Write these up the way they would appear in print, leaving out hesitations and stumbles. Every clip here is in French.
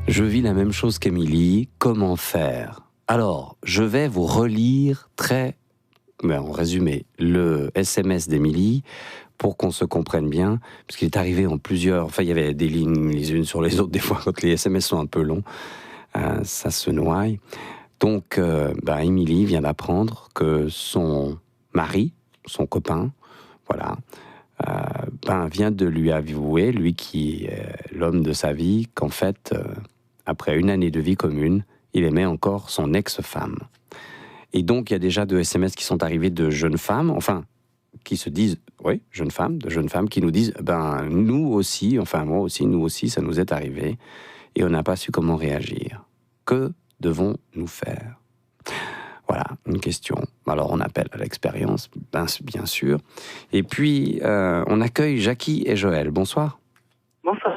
Je vis la même chose qu'Émilie, comment faire? Alors, je vais vous relire en résumé, le SMS d'Émilie pour qu'on se comprenne bien, parce qu'il est arrivé en plusieurs... Enfin, il y avait des lignes les unes sur les autres, des fois, quand les SMS sont un peu longs, ça se noie. Donc, Émilie vient d'apprendre que son mari, son copain, voilà, vient de lui avouer, lui qui est l'homme de sa vie, qu'en fait, après une année de vie commune, il aimait encore son ex-femme. Et donc, il y a déjà deux SMS qui sont arrivés de jeunes femmes, enfin, qui se disent, oui, jeunes femmes, qui nous disent, nous aussi, enfin moi aussi, nous aussi, ça nous est arrivé, et on n'a pas su comment réagir. Que devons-nous faire? Voilà, une question. Alors, on appelle à l'expérience, bien sûr. Et puis, on accueille Jackie et Joël. Bonsoir. Bonsoir.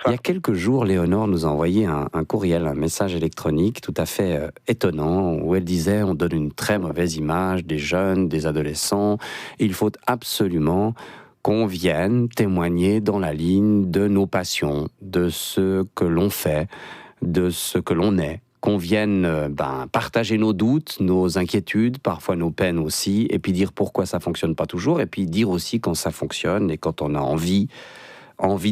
Il y a quelques jours, Léonore nous a envoyé un courriel, un message électronique tout à fait étonnant, où elle disait on donne une très mauvaise image des jeunes, des adolescents. Il faut absolument qu'on vienne témoigner dans la ligne de nos passions, de ce que l'on fait, de ce que l'on est. Qu'on vienne partager nos doutes, nos inquiétudes, parfois nos peines aussi, et puis dire pourquoi ça fonctionne pas toujours, et puis dire aussi quand ça fonctionne et quand on a envie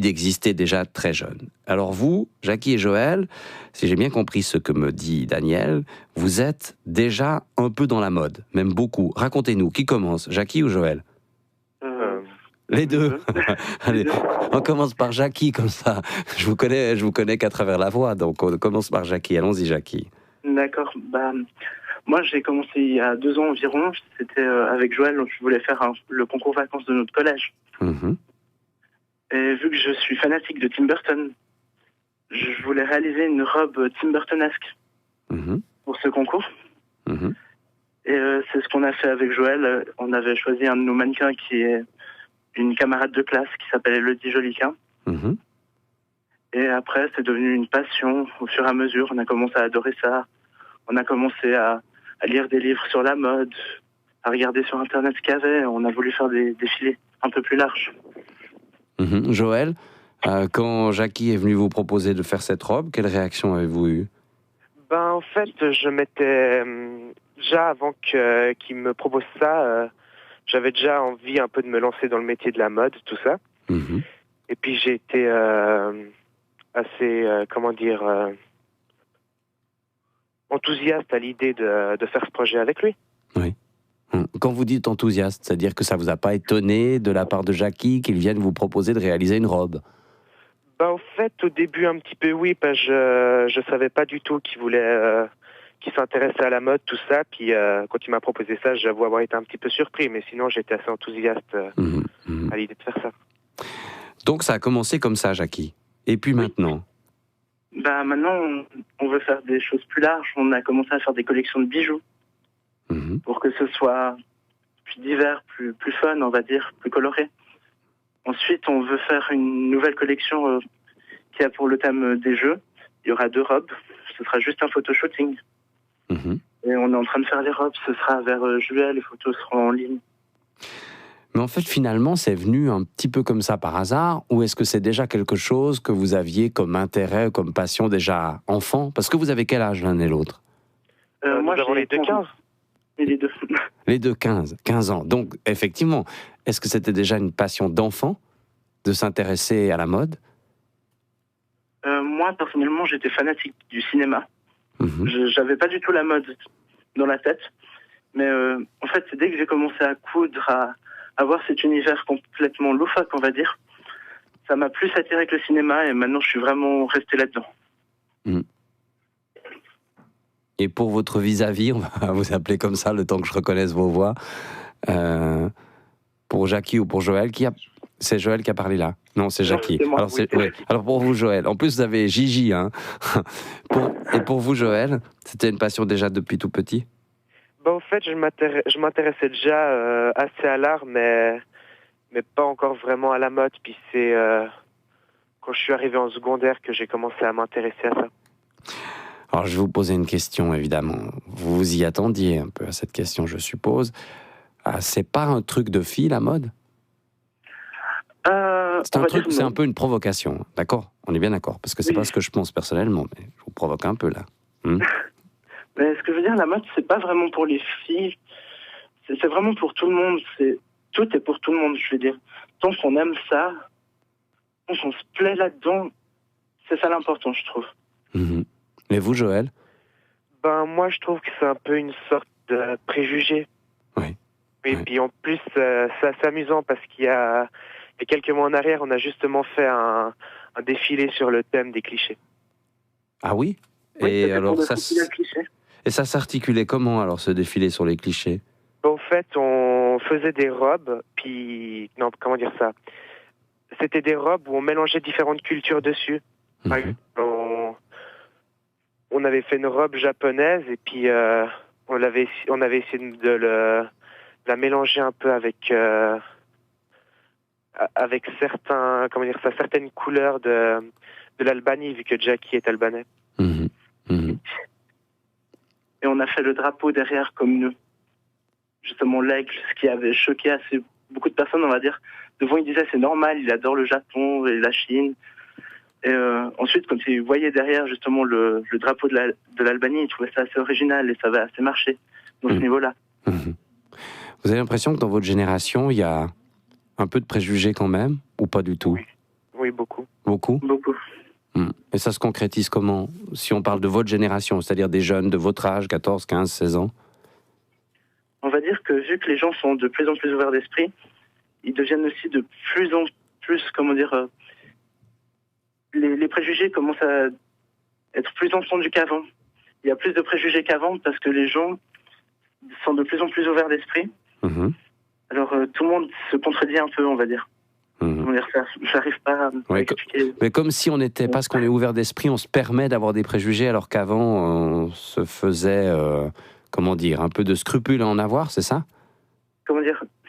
d'exister déjà très jeune. Alors vous, Jackie et Joël, si j'ai bien compris ce que me dit Daniel, vous êtes déjà un peu dans la mode, même beaucoup. Racontez-nous, qui commence, Jackie ou Joël? Les deux. Allez, on commence par Jackie, comme ça. Je vous connais qu'à travers la voix, donc on commence par Jackie. Allons-y, Jackie. D'accord. Moi, j'ai commencé il y a 2 ans environ. C'était avec Joël, donc je voulais faire le concours vacances de notre collège. Mm-hmm. Et vu que je suis fanatique de Tim Burton, je voulais réaliser une robe Tim Burtonesque pour ce concours. Mm-hmm. Et c'est ce qu'on a fait avec Joël. On avait choisi un de nos mannequins qui est une camarade de classe qui s'appelle Elodie Joliquin. Mm-hmm. Et après, c'est devenu une passion au fur et à mesure. On a commencé à adorer ça. On a commencé à lire des livres sur la mode, à regarder sur Internet ce qu'il y avait. On a voulu faire des défilés un peu plus larges. Mm-hmm. Joël, quand Jackie est venue vous proposer de faire cette robe, quelle réaction avez-vous eue? En fait, je m'étais... déjà, avant qu'il me propose ça... j'avais déjà envie un peu de me lancer dans le métier de la mode, tout ça. Mm-hmm. Et puis j'ai été assez, enthousiaste à l'idée de faire ce projet avec lui. Oui. Quand vous dites enthousiaste, c'est-à-dire que ça vous a pas étonné de la part de Jackie qu'il vienne vous proposer de réaliser une robe? En fait, au début un petit peu oui, parce que je savais pas du tout qu'il voulait... qui s'intéressait à la mode, tout ça. Puis quand il m'a proposé ça, j'avoue avoir été un petit peu surpris, mais sinon j'étais assez enthousiaste à l'idée de faire ça. Donc ça a commencé comme ça, Jackie. Et puis maintenant? Maintenant, on veut faire des choses plus larges. On a commencé à faire des collections de bijoux pour que ce soit plus divers, plus fun, on va dire, plus coloré. Ensuite, on veut faire une nouvelle collection qui a pour le thème des jeux. Il y aura 2 robes. Ce sera juste un photoshooting. Et on est en train de faire les robes, ce sera vers juillet, les photos seront en ligne. Mais en fait, finalement, c'est venu un petit peu comme ça par hasard, ou est-ce que c'est déjà quelque chose que vous aviez comme intérêt, comme passion déjà enfant? Parce que vous avez quel âge l'un et l'autre? Moi, j'ai les 15. Et les deux. Les deux 15 ans. Donc, effectivement, est-ce que c'était déjà une passion d'enfant de s'intéresser à la mode? Moi, personnellement, j'étais fanatique du cinéma. J'avais pas du tout la mode dans la tête. Mais en fait, c'est dès que j'ai commencé à coudre, à voir cet univers complètement loufoque, on va dire, ça m'a plus attiré que le cinéma et maintenant je suis vraiment resté là-dedans. Et pour votre vis-à-vis, on va vous appeler comme ça le temps que je reconnaisse vos voix, pour Jackie ou pour Joël, c'est Joël qui a parlé là? Non, c'est Jackie. C'est moi, alors, alors pour vous, Joël, en plus vous avez Gigi, hein. Et pour vous, Joël, c'était une passion déjà depuis tout petit? En fait, je m'intéressais déjà assez à l'art, mais pas encore vraiment à la mode. Puis c'est quand je suis arrivé en secondaire que j'ai commencé à m'intéresser à ça. Alors, je vais vous poser une question, évidemment. Vous vous y attendiez un peu à cette question, je suppose. C'est pas un truc de fille, la mode? C'est un peu une provocation, d'accord? On est bien d'accord, parce que c'est pas ce que je pense personnellement, mais je vous provoque un peu là. Mais ce que je veux dire, la mode, c'est pas vraiment pour les filles, c'est vraiment pour tout le monde. Tout est pour tout le monde, je veux dire. Tant qu'on aime ça, tant qu'on se plaît là-dedans, c'est ça l'important, je trouve. Et vous, Joël? Moi, je trouve que c'est un peu une sorte de préjugé. Oui. Et puis en plus, c'est assez amusant parce qu'il y a quelques mois en arrière, on a justement fait un défilé sur le thème des clichés. Ah oui? Et alors ça s'articulait comment alors, ce défilé sur les clichés? En fait, on faisait des robes, puis non, comment dire ça? C'était des robes où on mélangeait différentes cultures dessus. Par exemple, on avait fait une robe japonaise et puis on avait essayé de la mélanger un peu avec certaines couleurs de l'Albanie, vu que Jackie est albanais. Et on a fait le drapeau derrière comme nous. Justement, l'aigle, ce qui avait choqué beaucoup de personnes, on va dire. Devant, ils disaient c'est normal, il adore le Japon et la Chine. Et ensuite, quand ils voyaient derrière justement le drapeau de l'Albanie, ils trouvaient ça assez original et ça avait assez marché dans ce niveau-là. Vous avez l'impression que dans votre génération, il y a un peu de préjugés quand même, ou pas du tout? Oui, beaucoup. Beaucoup? Beaucoup. Et ça se concrétise comment? Si on parle de votre génération, c'est-à-dire des jeunes de votre âge, 14, 15, 16 ans? On va dire que vu que les gens sont de plus en plus ouverts d'esprit, ils deviennent aussi de plus en plus, les préjugés commencent à être plus entendus qu'avant. Il y a plus de préjugés qu'avant parce que les gens sont de plus en plus ouverts d'esprit. Alors tout le monde se contredit un peu, on va dire. J'arrive pas à expliquer. Mais comme si on était, parce qu'on est ouvert d'esprit, on se permet d'avoir des préjugés, alors qu'avant, on se faisait, un peu de scrupules à en avoir, c'est ça?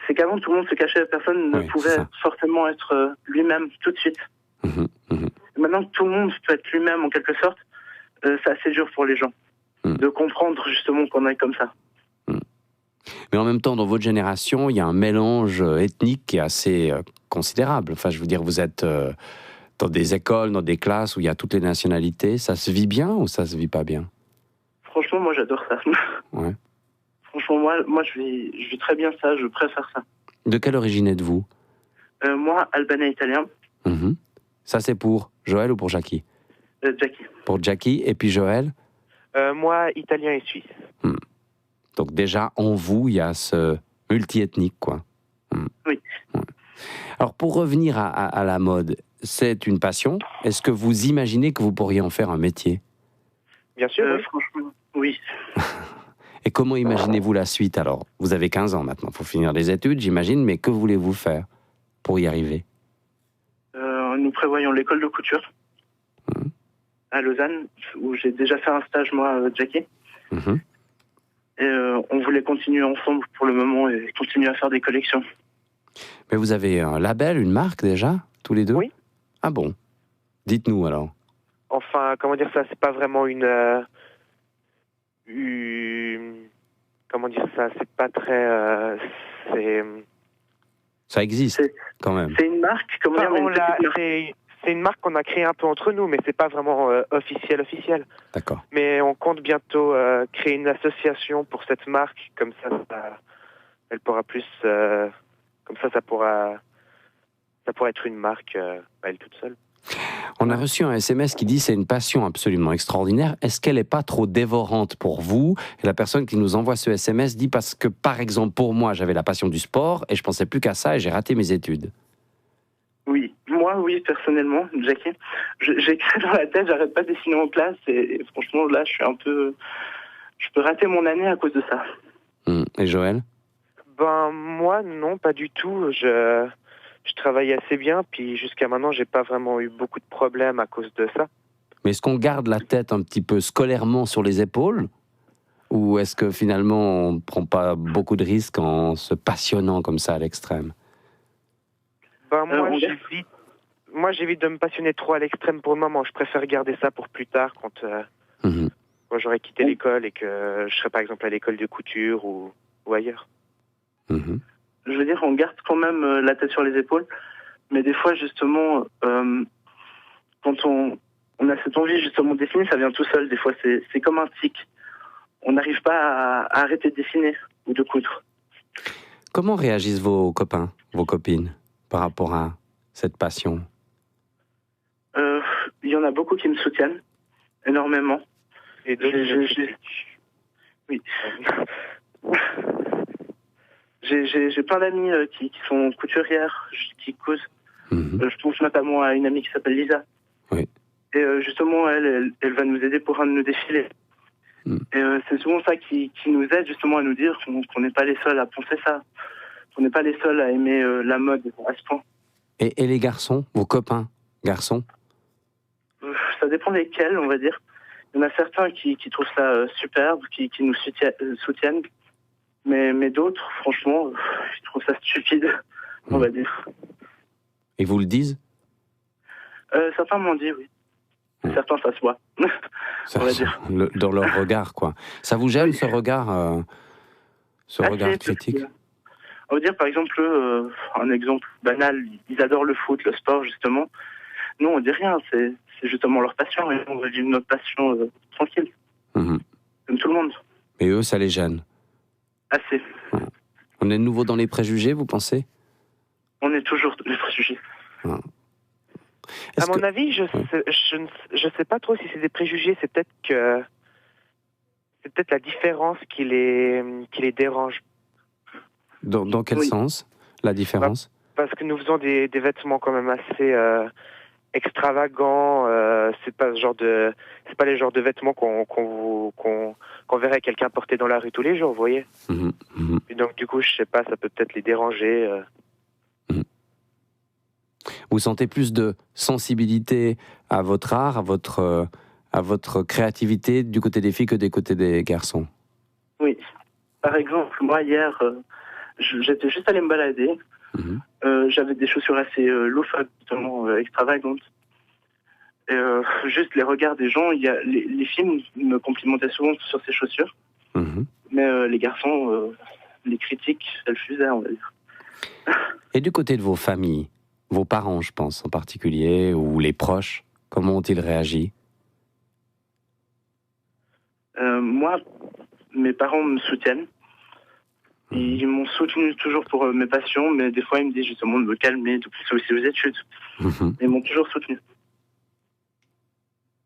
C'est qu'avant, tout le monde se cachait, personne ne pouvait forcément être lui-même tout de suite. Maintenant que tout le monde peut être lui-même en quelque sorte, c'est assez dur pour les gens de comprendre justement qu'on est comme ça. Mais en même temps, dans votre génération, il y a un mélange ethnique qui est assez considérable. Enfin, je veux dire, vous êtes dans des écoles, dans des classes où il y a toutes les nationalités. Ça se vit bien ou ça se vit pas bien? Franchement, moi, j'adore ça. Franchement, moi je vis très bien ça, je préfère ça. De quelle origine êtes-vous? Moi, albanais italien. Ça, c'est pour Joël ou pour Jackie? Jackie. Pour Jackie, et puis Joël? Moi, italien et suisse. Donc déjà, en vous, il y a ce multi-ethnique, quoi. Oui. Alors, pour revenir à la mode, c'est une passion. Est-ce que vous imaginez que vous pourriez en faire un métier? Bien sûr, oui. Franchement, oui. Et comment imaginez-vous la suite, alors? Vous avez 15 ans maintenant, il faut finir les études, j'imagine, mais que voulez-vous faire pour y arriver? Nous prévoyons l'école de couture à Lausanne, où j'ai déjà fait un stage, moi, Jackie. Et on voulait continuer ensemble pour le moment et continuer à faire des collections. Mais vous avez un label, une marque déjà, tous les deux? Oui. Ah bon? Dites-nous alors. Enfin, comment dire ça, c'est pas vraiment comment dire ça, c'est pas très... Ça existe, quand même. C'est une marque, c'est une marque qu'on a créée un peu entre nous, mais c'est pas vraiment officiel. D'accord. Mais on compte bientôt créer une association pour cette marque, comme ça elle pourra plus... comme ça pourra être une marque elle toute seule. On a reçu un SMS qui dit c'est une passion absolument extraordinaire. Est-ce qu'elle n'est pas trop dévorante pour vous? Et la personne qui nous envoie ce SMS dit parce que, par exemple, pour moi, j'avais la passion du sport et je pensais plus qu'à ça et j'ai raté mes études. Oui, moi, oui, personnellement, Jackie. J'écris dans la tête, j'arrête pas de dessiner en classe et franchement, là, je peux rater mon année à cause de ça. Et Joël? Moi, non, pas du tout. Je travaille assez bien, puis jusqu'à maintenant, j'ai pas vraiment eu beaucoup de problèmes à cause de ça. Mais est-ce qu'on garde la tête un petit peu scolairement sur les épaules? Ou est-ce que finalement, on ne prend pas beaucoup de risques en se passionnant comme ça à l'extrême? Moi, j'évite de me passionner trop à l'extrême pour le moment. Je préfère garder ça pour plus tard, quand j'aurai quitté l'école et que je serai par exemple à l'école de couture ou ailleurs. Je veux dire, on garde quand même la tête sur les épaules Mais des fois, justement, quand on a cette envie justement de dessiner, ça vient tout seul. Des fois, c'est comme un tic. On n'arrive pas à arrêter de dessiner ou de coudre. Comment réagissent vos copains, vos copines, par rapport à cette passion? Il y en a beaucoup qui me soutiennent, énormément. Et oui. J'ai plein d'amis qui sont couturières, qui cousent. Je pense notamment à une amie qui s'appelle Lisa. Oui. Et justement, elle va nous aider pour un de nos défilés. Et c'est souvent ça qui nous aide justement à nous dire qu'on n'est pas les seuls à penser ça. Qu'on n'est pas les seuls à aimer la mode à ce point. Et les garçons, vos copains garçons? Ça dépend desquels, on va dire. Il y en a certains qui trouvent ça superbe, qui nous soutiennent. Mais d'autres, franchement, ils trouvent ça stupide, on va dire. Et vous le disent? Certains m'ont dit, oui. Certains, ça se voit. On va dire. Dans leur regard, quoi. Ça vous gêne, ce regard critique? On va dire, par exemple, un exemple banal, ils adorent le foot, le sport, justement. Nous, on dit rien, c'est justement leur passion, et on va vivre notre passion tranquille, comme tout le monde. Mais eux, ça les gêne? Assez. On est de nouveau dans les préjugés, vous pensez? On est toujours dans les préjugés. À mon avis, je sais pas trop si c'est des préjugés, c'est peut-être la différence qui les dérange. Dans quel sens, la différence? Parce que nous faisons des vêtements quand même assez extravagants. C'est pas les genres de vêtements qu'on verrait quelqu'un porter dans la rue tous les jours, vous voyez. Et donc du coup, je sais pas, ça peut peut-être les déranger. Vous sentez plus de sensibilité à votre art, à votre créativité du côté des filles que du côté des garçons? Oui. Par exemple, moi hier, j'étais juste allé me balader. J'avais des chaussures assez loufoques, totalement extravagantes. Et juste les regards des gens, les filles me complimentaient souvent sur ces chaussures. Mais les garçons, les critiques, elles fusaient, on va dire. Et du côté de vos familles, vos parents, je pense, en particulier, ou les proches, comment ont-ils réagi? Moi, mes parents me soutiennent. Ils m'ont soutenu toujours pour mes passions, mais des fois, ils me disent justement de me calmer, de pousser aussi aux études. Ils m'ont toujours soutenu.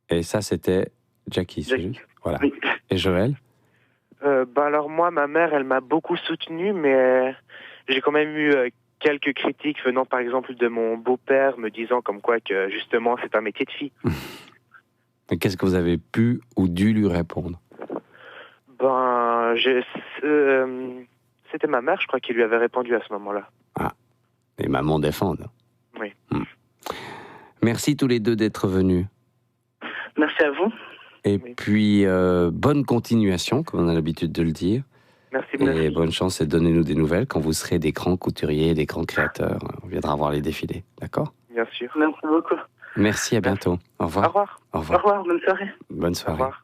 Et ça, c'était Jackie, c'est juste? Voilà. Oui. Et Joël? Alors moi, ma mère, elle m'a beaucoup soutenu, mais j'ai quand même eu quelques critiques venant par exemple de mon beau-père me disant comme quoi que justement c'est un métier de fille. Et qu'est-ce que vous avez pu ou dû lui répondre? C'était ma mère, je crois, qui lui avait répondu à ce moment-là. Ah, les mamans défendent. Oui. Merci tous les deux d'être venus. Merci à vous. Et puis, bonne continuation, comme on a l'habitude de le dire. Merci. Et bonne chance et donnez-nous des nouvelles quand vous serez des grands couturiers, des grands créateurs. On viendra voir les défilés, d'accord? Bien sûr. Merci beaucoup. Merci, à bientôt. Au revoir. Au revoir. Au revoir. Au revoir, bonne soirée. Bonne soirée. Au revoir.